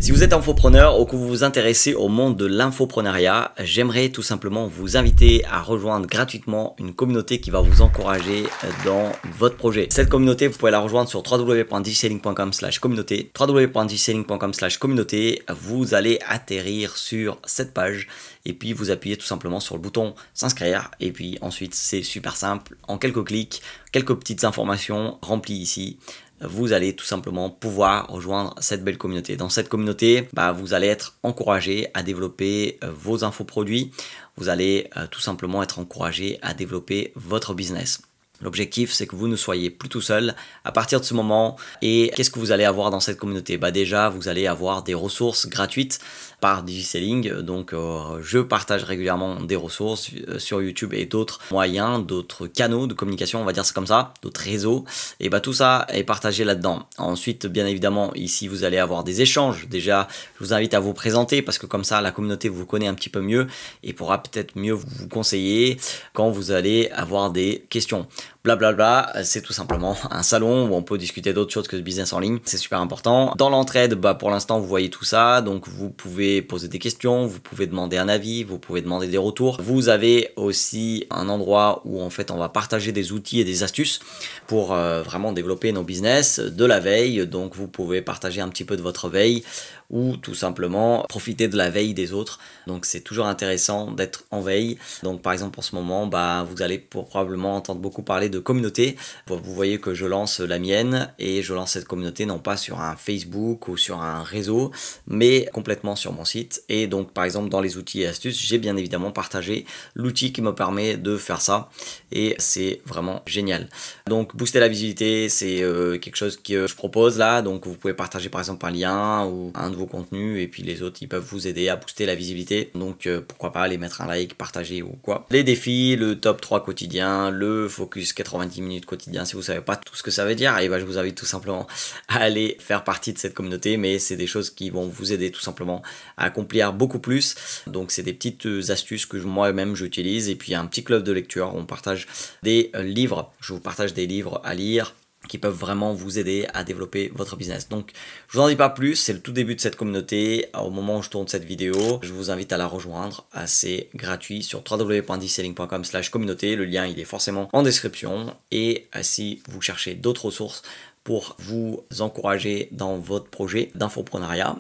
Si vous êtes infopreneur ou que vous vous intéressez au monde de l'infopreneuriat, j'aimerais tout simplement vous inviter à rejoindre gratuitement une communauté qui va vous encourager dans votre projet. Cette communauté, vous pouvez la rejoindre sur www.digiselling.com/communauté. www.digiselling.com/communauté. Vous allez atterrir sur cette page et puis vous appuyez tout simplement sur le bouton s'inscrire. Et puis ensuite, c'est super simple. En quelques clics, quelques petites informations remplies ici. Vous allez tout simplement pouvoir rejoindre cette belle communauté. Dans cette communauté, vous allez être encouragé à développer vos infoproduits. Vous allez tout simplement être encouragé à développer votre business. L'objectif, c'est que vous ne soyez plus tout seul à partir de ce moment. Et qu'est-ce que vous allez avoir dans cette communauté? Déjà, vous allez avoir des ressources gratuites par Digiselling. Donc, je partage régulièrement des ressources sur YouTube et d'autres moyens, d'autres canaux de communication, on va dire c'est comme ça, d'autres réseaux. Et tout ça est partagé là-dedans. Ensuite, bien évidemment, ici, vous allez avoir des échanges. Déjà, je vous invite à vous présenter parce que comme ça, la communauté vous connaît un petit peu mieux et pourra peut-être mieux vous conseiller quand vous allez avoir des questions. Blablabla, c'est tout simplement un salon où on peut discuter d'autres choses que de business en ligne. C'est super important. Dans l'entraide, pour l'instant, vous voyez tout ça. Donc, vous pouvez poser des questions, vous pouvez demander un avis, vous pouvez demander des retours. Vous avez aussi un endroit où en fait, on va partager des outils et des astuces pour vraiment développer nos business de la veille. Donc, vous pouvez partager un petit peu de votre veille ou tout simplement profiter de la veille des autres. Donc c'est toujours intéressant d'être en veille. Donc par exemple en ce moment, vous allez probablement entendre beaucoup parler de communauté. Vous voyez que je lance la mienne et je lance cette communauté non pas sur un Facebook ou sur un réseau, mais complètement sur mon site. Et donc par exemple dans les outils et astuces, j'ai bien évidemment partagé l'outil qui me permet de faire ça et c'est vraiment génial. Donc booster la visibilité, c'est quelque chose que je propose là. Donc vous pouvez partager par exemple un lien ou un de vos contenus et puis les autres ils peuvent vous aider à booster la visibilité. Donc pourquoi pas aller mettre un like, partager ou quoi. Les défis, le top 3 quotidien, le focus 90 minutes quotidien, si vous savez pas tout ce que ça veut dire, et je vous invite tout simplement à aller faire partie de cette communauté, mais c'est des choses qui vont vous aider tout simplement à accomplir beaucoup plus. Donc c'est des petites astuces que moi-même j'utilise et puis un petit club de lecture où on partage des livres. Je vous partage des livres à lire qui peuvent vraiment vous aider à développer votre business. Donc, je vous en dis pas plus, c'est le tout début de cette communauté. Au moment où je tourne cette vidéo, je vous invite à la rejoindre. C'est gratuit sur www.digiselling.com/communauté. Le lien, il est forcément en description. Et si vous cherchez d'autres ressources pour vous encourager dans votre projet d'infopreneuriat,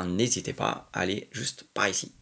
n'hésitez pas à aller juste par ici.